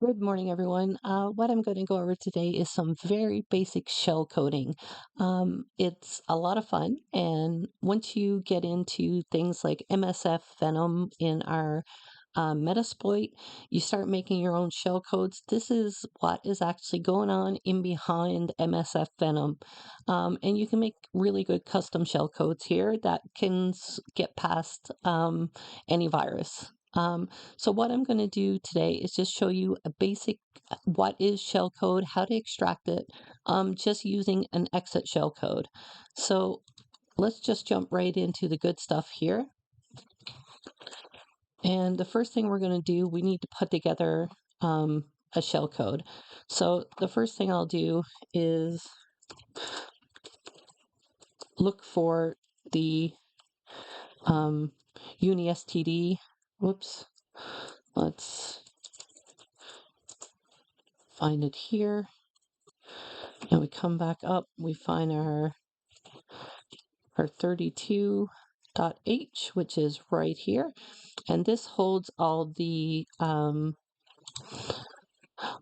Good morning, everyone. What I'm going to go over today is some very basic shell coding. It's a lot of fun, and once you get into things like MSF Venom in our Metasploit, you start making your own shell codes. This is what is actually going on in behind MSF Venom. And you can make really good custom shell codes here that can get past any virus. So what I'm going to do today is just show you a basic what is shellcode, how to extract it, just using an exit shellcode. So let's just jump right into the good stuff here. And the first thing we're going to do, we need to put together a shellcode. So the first thing I'll do is look for the UniSTD. Whoops. Let's find it here. And we come back up, we find our 32.h, which is right here. And this holds all the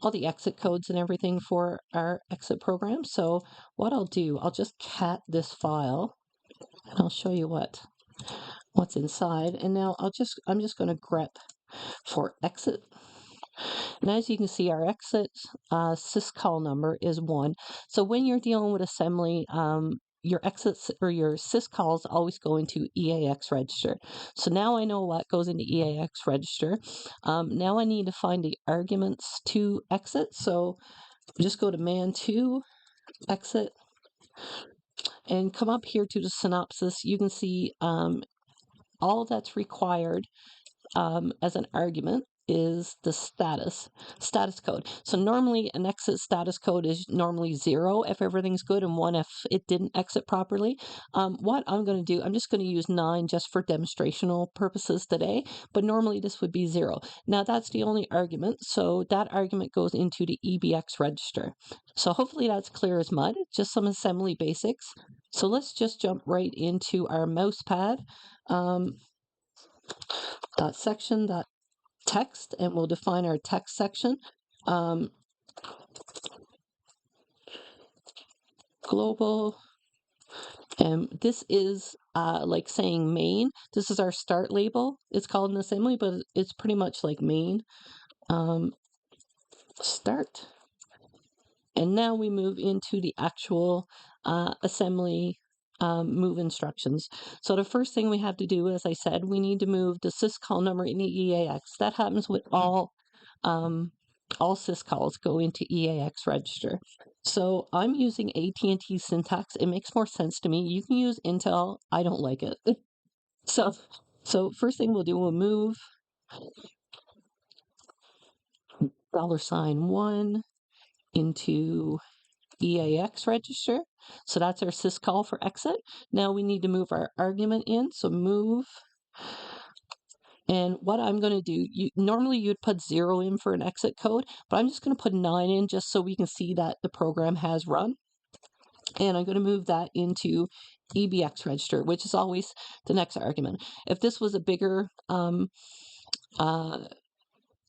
exit codes and everything for our exit program. So what I'll do, I'll just cat this file and I'll show you what's inside. And now I'm just going to grep for exit. And as you can see, our exit syscall number is 1. So when you're dealing with assembly, your exits or your syscalls always go into EAX register. So now I know what goes into EAX register. Now I need to find the arguments to exit. So just go to man2 exit and come up here to the synopsis. You can see all that's required as an argument is the status code. So normally an exit status code is normally 0 if everything's good and 1 if it didn't exit properly. What I'm going to do, I'm just going to use 9 just for demonstrational purposes today, but normally this would be 0. Now that's the only argument, so that argument goes into the EBX register. So hopefully that's clear as mud, just some assembly basics. So let's just jump right into our mouse pad. Section text, and we'll define our text section. Global, and this is like saying main. This is our start label. It's called an assembly, but it's pretty much like main. Start. And now we move into the actual assembly move instructions. So the first thing we have to do, as I said, we need to move the syscall number in the EAX. That happens with all syscalls go into EAX register. So I'm using AT&T syntax. It makes more sense to me. You can use Intel. I don't like it. So first thing we'll do, we'll move $1 into EAX register. So that's our syscall for exit. Now we need to move our argument in. So move. And what I'm going to do, normally you'd put 0 in for an exit code, but I'm just going to put 9 in just so we can see that the program has run. And I'm going to move that into EBX register, which is always the next argument. If this was a bigger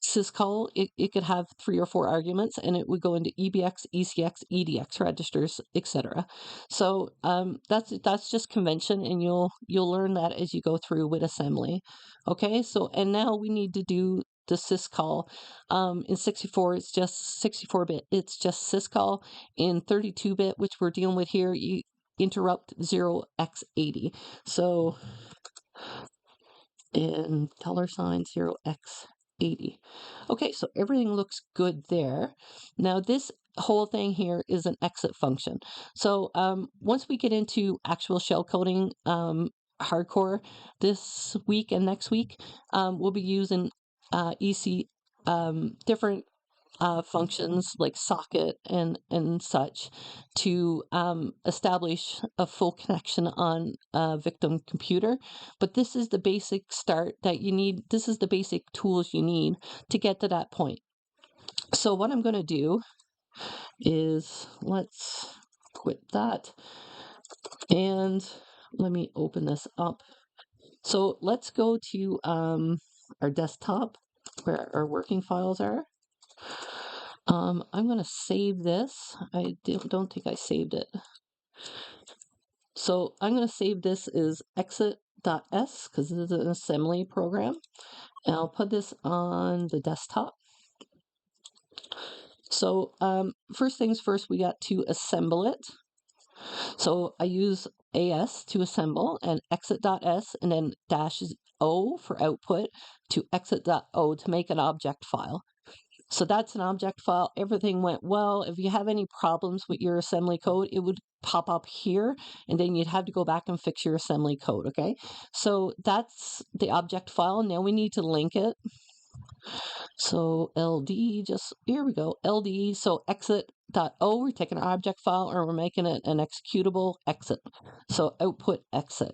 syscall, it could have 3 or 4 arguments, and it would go into EBX, ECX, EDX registers, etc. So that's just convention, and you'll learn that as you go through with assembly. Okay, so and now we need to do the syscall. In 64, it's just 64-bit. It's just syscall. In 32-bit, which we're dealing with here, you interrupt 0x80. So in $sign 0x80. Okay, so everything looks good there. Now this whole thing here is an exit function. So once we get into actual shell coding hardcore this week and next week, we'll be using different functions like socket and such to establish a full connection on a victim computer. But this is the basic start that you need. This is the basic tools you need to get to that point. So what I'm going to do is let's quit that and let me open this up. So let's go to our desktop where our working files are. I'm going to save this. I don't think I saved it. So I'm going to save this as exit.s because this is an assembly program. And I'll put this on the desktop. So first things first, we got to assemble it. So I use AS to assemble and exit.s and then -o for output to exit.o to make an object file. So that's an object file. Everything went well. If you have any problems with your assembly code, it would pop up here and then you'd have to go back and fix your assembly code, okay? So that's the object file. Now we need to link it. So LD, just here we go, LD. So exit.o, we're taking our object file and we're making it an executable exit. So output exit.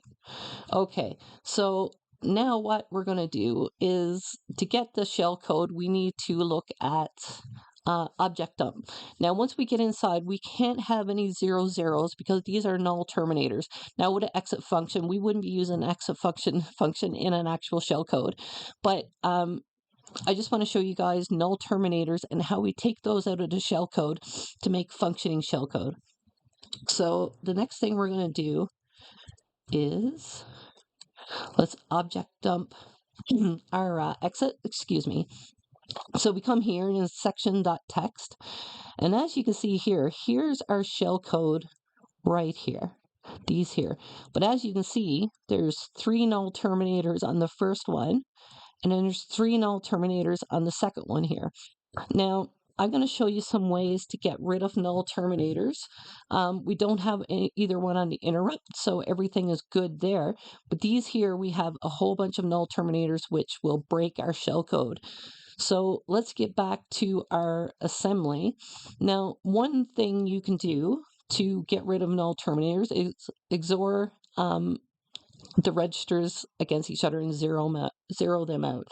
Okay, so now what we're going to do is to get the shell code, we need to look at object dump. Now, once we get inside, we can't have any 0 zeros because these are null terminators. Now, with an exit function, we wouldn't be using an exit function in an actual shell code, but I just want to show you guys null terminators and how we take those out of the shell code to make functioning shell code. So the next thing we're going to do is let's object dump our exit, excuse me. So we come here in section.text, and as you can see here, here's our shell code right here, these here. But as you can see, there's 3 null terminators on the first one, and then there's 3 null terminators on the second one here. Now, I'm going to show you some ways to get rid of null terminators. We don't have either one on the interrupt, so everything is good there. But these here, we have a whole bunch of null terminators which will break our shell code. So let's get back to our assembly. Now, one thing you can do to get rid of null terminators is XOR the registers against each other and zero them out.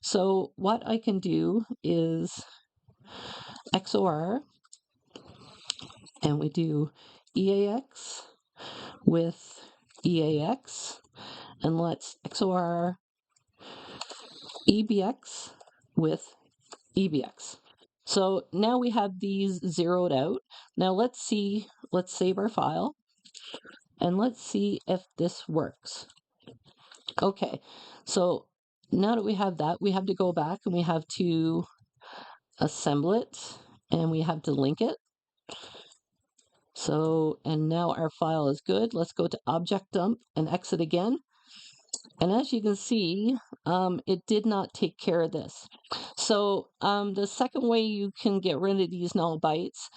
So what I can do is XOR, and we do EAX with EAX, and let's XOR EBX with EBX. So now we have these zeroed out. Now let's save our file, and let's see if this works. Okay, so now that we have that, we have to go back and we have to assemble it and we have to link it. So, and now our file is good. Let's go to object dump and exit again. And as you can see, it did not take care of this. So the second way you can get rid of these null bytes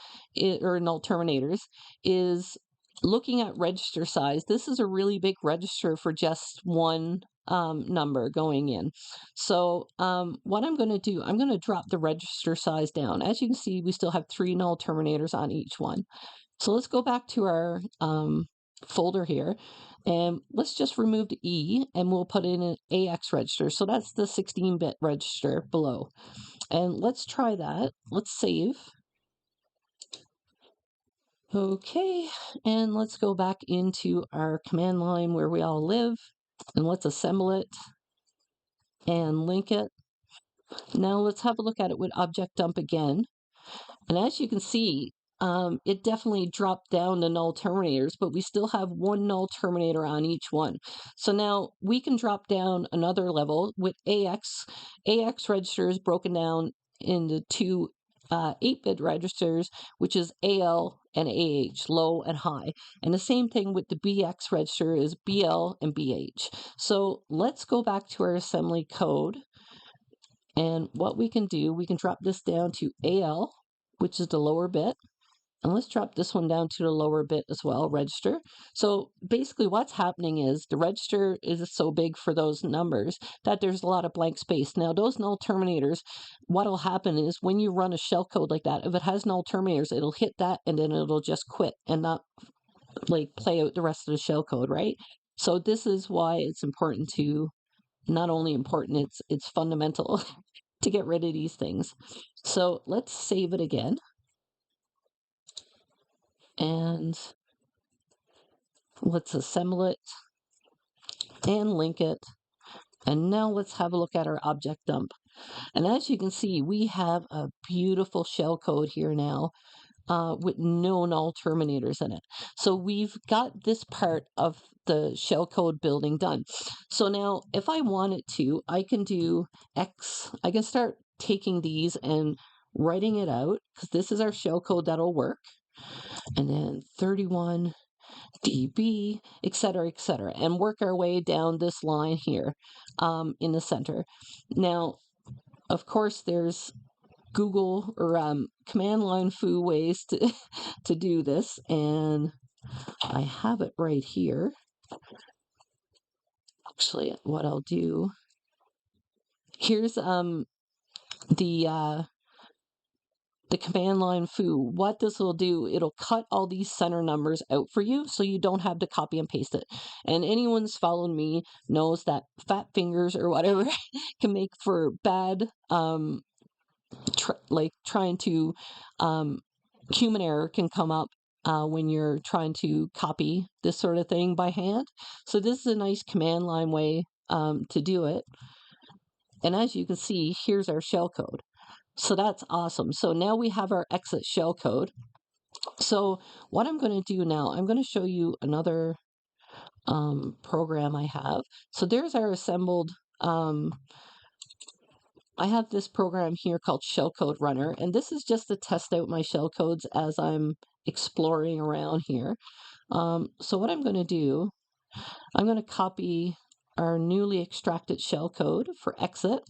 or null terminators is looking at register size. This is a really big register for just one number going in. So what I'm going to do, I'm going to drop the register size down. As you can see, we still have 3 null terminators on each one. So let's go back to our folder here, and let's just remove the E and we'll put in an AX register. So that's the 16-bit register below. And let's try that. Let's save. Okay, and let's go back into our command line where we all live, and let's assemble it and link it. Now let's have a look at it with object dump again. And as you can see, it definitely dropped down the null terminators, but we still have 1 null terminator on each one. So now we can drop down another level with AX. AX register is broken down into 2 8-bit registers, which is AL and AH, low and high. And the same thing with the BX register is BL and BH. So let's go back to our assembly code. And what we can do, we can drop this down to AL, which is the lower bit. And let's drop this one down to the lower bit as well, register. So basically what's happening is the register is so big for those numbers that there's a lot of blank space. Now those null terminators, what'll happen is when you run a shellcode like that, if it has null terminators, it'll hit that and then it'll just quit and not like play out the rest of the shellcode, right? So this is why it's important to, not only important, it's fundamental to get rid of these things. So let's save it again. And let's assemble it and link it. And now let's have a look at our object dump. And as you can see, we have a beautiful shellcode here now with no null terminators in it. So we've got this part of the shellcode building done. So now if I wanted to, I can do X. I can start taking these and writing it out because this is our shellcode that'll work. And then 31 dB, et cetera, and work our way down this line here in the center. Now, of course, there's Google or command line foo ways to to do this, and I have it right here. Actually, what I'll do, here's the command line foo. What this will do, it'll cut all these center numbers out for you so you don't have to copy and paste it. And anyone who's followed me knows that fat fingers or whatever can make for bad like trying to human error can come up when you're trying to copy this sort of thing by hand. So this is a nice command line way to do it. And as you can see, here's our shellcode. So that's awesome. So now we have our exit shellcode. So what I'm going to do now, I'm going to show you another program I have. So there's our assembled I have this program here called Shellcode Runner, and this is just to test out my shellcodes as I'm exploring around here. So what I'm going to do, I'm going to copy our newly extracted shellcode for exit,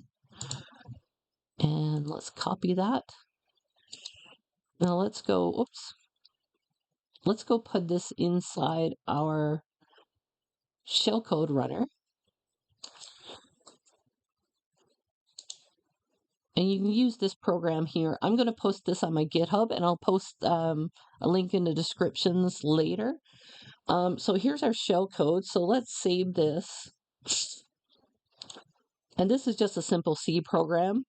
and let's copy that. Now let's go, oops, let's go put this inside our shellcode runner. And you can use this program here. I'm going to post this on my GitHub, and I'll post a link in the descriptions later. So here's our shell code. So let's save this. And this is just a simple C program.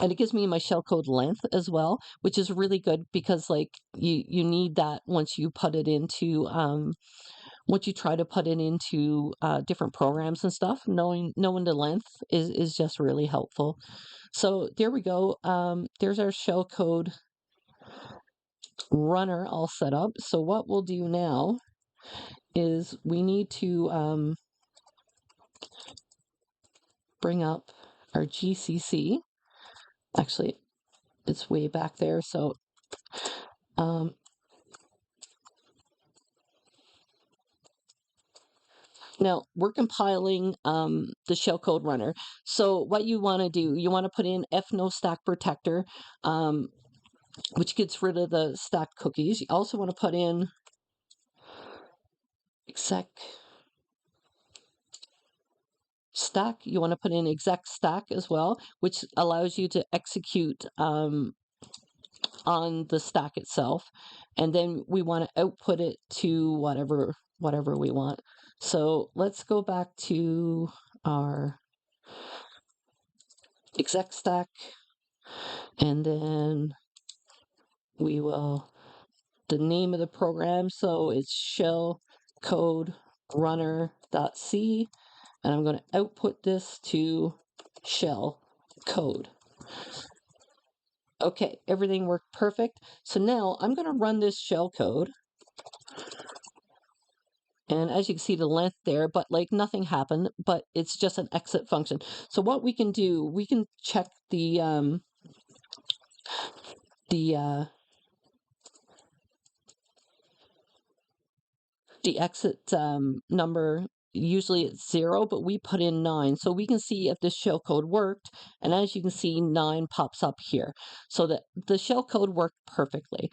And it gives me my shellcode length as well, which is really good because like you need that once you put it into once you try to put it into different programs and stuff. Knowing the length is just really helpful. So there we go. There's our shellcode runner all set up. So what we'll do now is we need to bring up our GCC. Actually, it's way back there. So now we're compiling the shellcode runner. So what you want to do, you want to put in fno stack protector, which gets rid of the stacked cookies. You also want to put in exec stack. You want to put in exec stack as well, which allows you to execute on the stack itself. And then we want to output it to whatever we want. So let's go back to our exec stack, and then we will, the name of the program, so it's shellcode runner.c, and I'm going to output this to shell code. Okay, everything worked perfect. So now I'm going to run this shell code. And as you can see the length there, but like nothing happened, but it's just an exit function. So what we can do, we can check the exit number. Usually it's 0, but we put in 9. So we can see if this shellcode worked. And as you can see, 9 pops up here. So that the shellcode worked perfectly.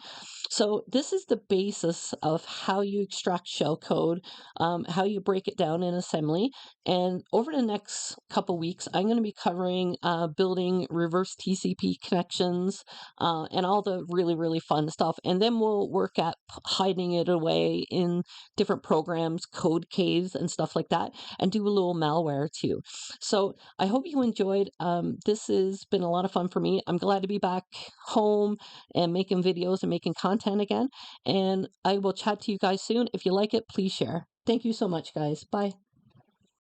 So this is the basis of how you extract shellcode, how you break it down in assembly. And over the next couple weeks, I'm going to be covering building reverse TCP connections and all the really, really fun stuff. And then we'll work at hiding it away in different programs, code caves and stuff like that, and do a little malware too. So I hope you enjoyed. This has been a lot of fun for me. I'm glad to be back home and making videos and making content again. And I will chat to you guys soon. If you like it, please share. Thank you so much, guys. Bye.